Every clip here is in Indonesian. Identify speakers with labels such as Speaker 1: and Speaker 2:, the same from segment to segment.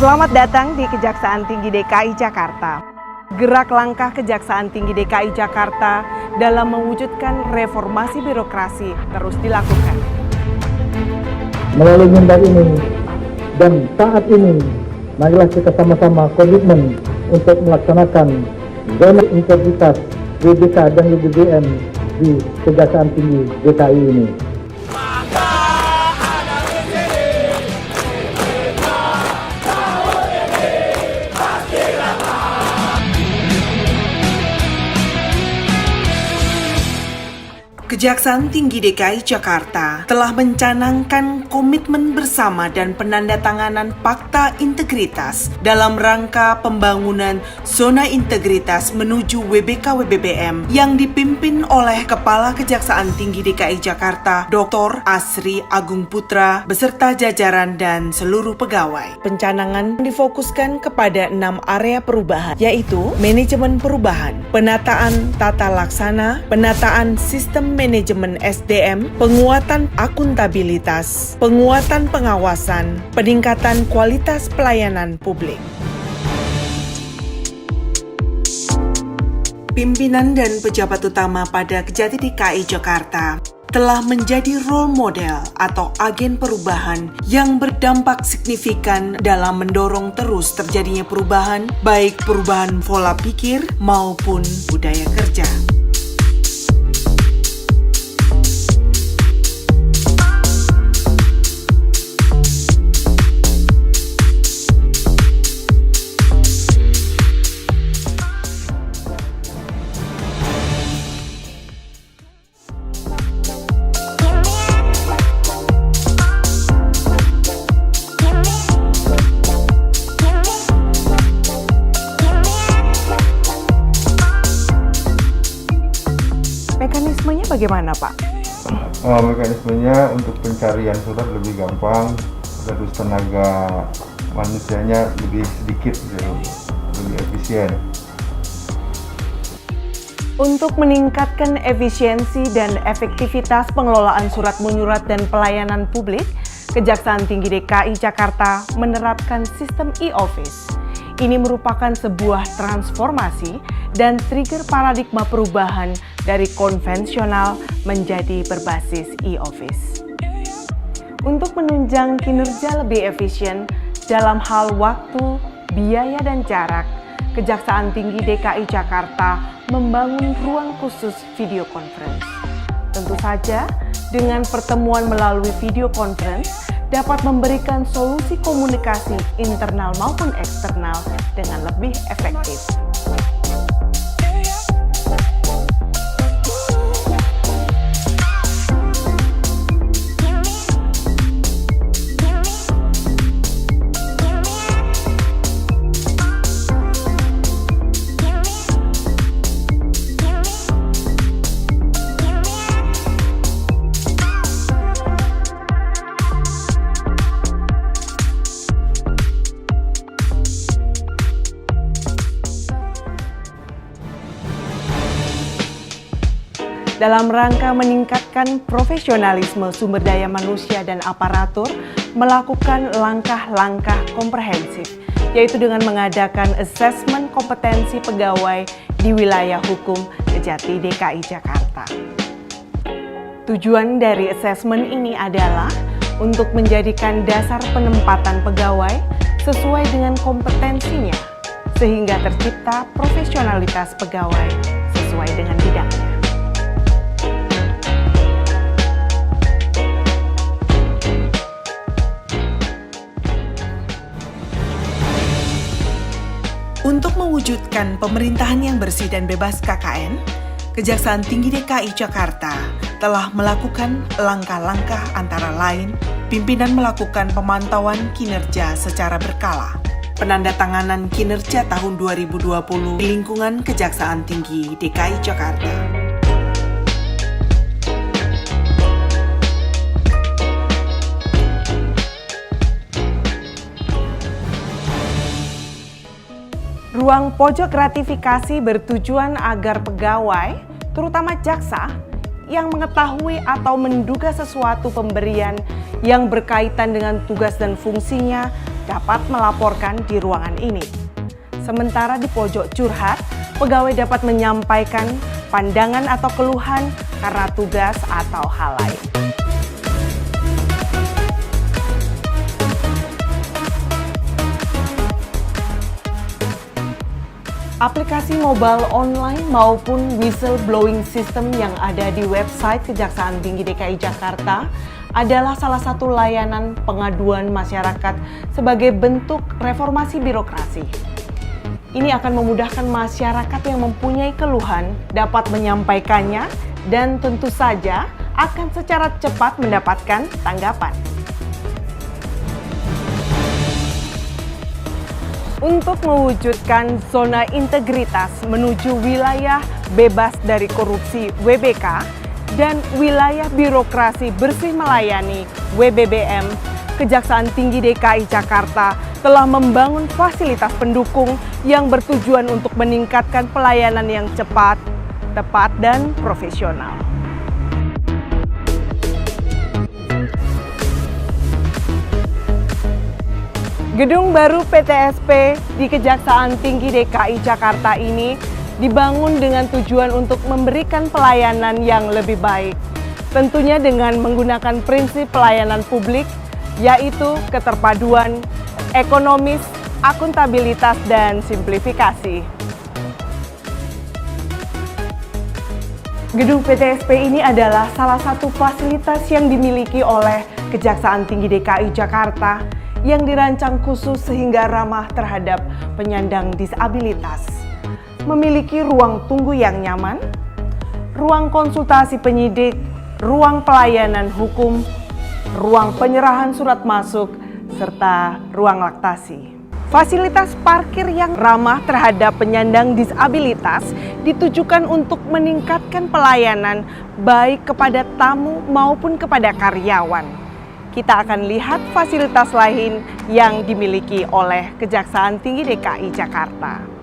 Speaker 1: Selamat datang di Kejaksaan Tinggi DKI Jakarta. Gerak langkah Kejaksaan Tinggi DKI Jakarta dalam mewujudkan reformasi birokrasi terus dilakukan.
Speaker 2: Melalui mimbar ini dan saat ini, marilah kita sama-sama komitmen untuk melaksanakan zona integritas WBK dan WBBM di Kejaksaan Tinggi DKI ini.
Speaker 1: Kejaksaan Tinggi DKI Jakarta telah mencanangkan komitmen bersama dan penandatanganan Fakta Integritas dalam rangka pembangunan zona integritas menuju WBK-WBBM yang dipimpin oleh Kepala Kejaksaan Tinggi DKI Jakarta, Dr. Asri Agung Putra, beserta jajaran dan seluruh pegawai. Pencanangan difokuskan kepada 6 area perubahan, yaitu manajemen perubahan, penataan tata laksana, penataan sistem manajemen SDM, penguatan akuntabilitas, penguatan pengawasan, peningkatan kualitas pelayanan publik. Pimpinan dan pejabat utama pada Kejati DKI Jakarta telah menjadi role model atau agen perubahan yang berdampak signifikan dalam mendorong terus terjadinya perubahan, baik perubahan pola pikir maupun budaya kerja. Mekanismenya bagaimana, Pak?
Speaker 3: Mekanismenya untuk pencarian surat lebih gampang, terus tenaga manusianya lebih sedikit, lebih efisien.
Speaker 1: Untuk meningkatkan efisiensi dan efektivitas pengelolaan surat menyurat dan pelayanan publik, Kejaksaan Tinggi DKI Jakarta menerapkan sistem e-office. Ini merupakan sebuah transformasi dan trigger paradigma perubahan dari konvensional menjadi berbasis e-office. Untuk menunjang kinerja lebih efisien dalam hal waktu, biaya, dan jarak, Kejaksaan Tinggi DKI Jakarta membangun ruang khusus video conference. Tentu saja, dengan pertemuan melalui video conference dapat memberikan solusi komunikasi internal maupun eksternal dengan lebih efektif. Dalam rangka meningkatkan profesionalisme sumber daya manusia dan aparatur, melakukan langkah-langkah komprehensif, yaitu dengan mengadakan asesmen kompetensi pegawai di wilayah hukum Kejati DKI Jakarta. Tujuan dari asesmen ini adalah untuk menjadikan dasar penempatan pegawai sesuai dengan kompetensinya, sehingga tercipta profesionalitas pegawai sesuai dengan bidangnya. Untuk mewujudkan pemerintahan yang bersih dan bebas KKN, Kejaksaan Tinggi DKI Jakarta telah melakukan langkah-langkah antara lain, pimpinan melakukan pemantauan kinerja secara berkala, penandatanganan kinerja tahun 2020 di lingkungan Kejaksaan Tinggi DKI Jakarta. Ruang pojok gratifikasi bertujuan agar pegawai, terutama jaksa, yang mengetahui atau menduga sesuatu pemberian yang berkaitan dengan tugas dan fungsinya dapat melaporkan di ruangan ini. Sementara di pojok curhat, pegawai dapat menyampaikan pandangan atau keluhan karena tugas atau hal lain. Aplikasi mobile online maupun whistleblowing system yang ada di website Kejaksaan Tinggi DKI Jakarta adalah salah satu layanan pengaduan masyarakat sebagai bentuk reformasi birokrasi. Ini akan memudahkan masyarakat yang mempunyai keluhan dapat menyampaikannya dan tentu saja akan secara cepat mendapatkan tanggapan. Untuk mewujudkan zona integritas menuju wilayah bebas dari korupsi WBK dan wilayah birokrasi bersih melayani WBBM, Kejaksaan Tinggi DKI Jakarta telah membangun fasilitas pendukung yang bertujuan untuk meningkatkan pelayanan yang cepat, tepat, dan profesional. Gedung baru PTSP di Kejaksaan Tinggi DKI Jakarta ini dibangun dengan tujuan untuk memberikan pelayanan yang lebih baik. Tentunya dengan menggunakan prinsip pelayanan publik, yaitu keterpaduan, ekonomis, akuntabilitas, dan simplifikasi. Gedung PTSP ini adalah salah satu fasilitas yang dimiliki oleh Kejaksaan Tinggi DKI Jakarta yang dirancang khusus sehingga ramah terhadap penyandang disabilitas. Memiliki ruang tunggu yang nyaman, ruang konsultasi penyidik, ruang pelayanan hukum, ruang penyerahan surat masuk, serta ruang laktasi. Fasilitas parkir yang ramah terhadap penyandang disabilitas ditujukan untuk meningkatkan pelayanan baik kepada tamu maupun kepada karyawan. Kita akan lihat fasilitas lain yang dimiliki oleh Kejaksaan Tinggi DKI Jakarta.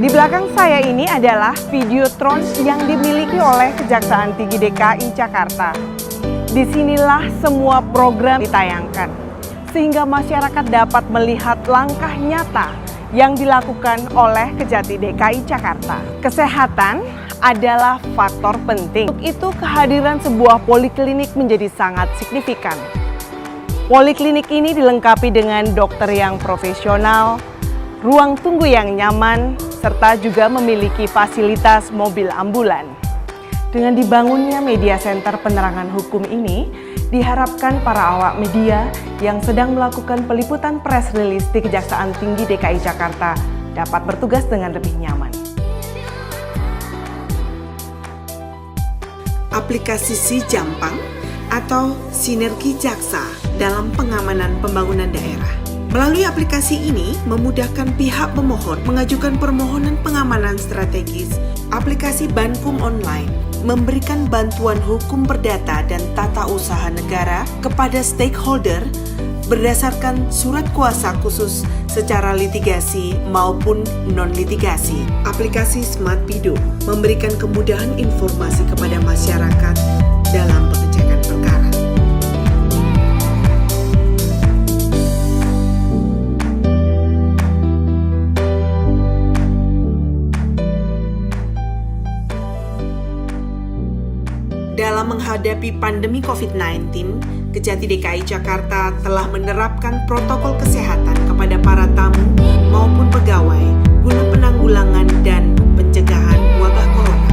Speaker 1: Di belakang saya ini adalah Videotron yang dimiliki oleh Kejaksaan Tinggi DKI Jakarta. Disinilah semua program ditayangkan, sehingga masyarakat dapat melihat langkah nyata yang dilakukan oleh Kejati DKI Jakarta. Kesehatan adalah faktor penting. Untuk itu, kehadiran sebuah poliklinik menjadi sangat signifikan. Poliklinik ini dilengkapi dengan dokter yang profesional, ruang tunggu yang nyaman, serta juga memiliki fasilitas mobil ambulan. Dengan dibangunnya media center penerangan hukum ini, diharapkan para awak media yang sedang melakukan peliputan press release di Kejaksaan Tinggi DKI Jakarta dapat bertugas dengan lebih nyaman.
Speaker 4: Aplikasi Si-Jampang atau Sinergi Jaksa dalam pengamanan pembangunan daerah. Melalui aplikasi ini, memudahkan pihak pemohon mengajukan permohonan pengamanan strategis. Aplikasi Bankum Online memberikan bantuan hukum perdata dan tata usaha negara kepada stakeholder berdasarkan surat kuasa khusus secara litigasi maupun non-litigasi. Aplikasi Smart Pido memberikan kemudahan informasi kepada masyarakat dalam pengecekan perkara. Dalam menghadapi pandemi COVID-19, Kejati DKI Jakarta telah menerapkan protokol kesehatan kepada para tamu maupun pegawai guna penanggulangan dan pencegahan wabah corona.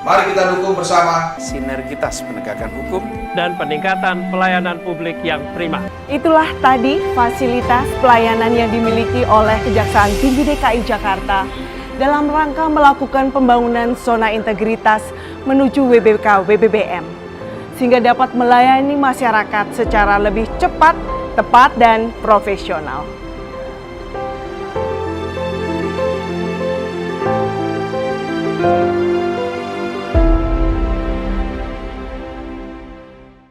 Speaker 5: Mari kita dukung bersama
Speaker 6: sinergitas penegakan hukum
Speaker 7: dan peningkatan pelayanan publik yang prima.
Speaker 1: Itulah tadi fasilitas pelayanan yang dimiliki oleh Kejaksaan Tinggi DKI Jakarta dalam rangka melakukan pembangunan zona integritas menuju WBK WBBM, sehingga dapat melayani masyarakat secara lebih cepat, tepat, dan profesional.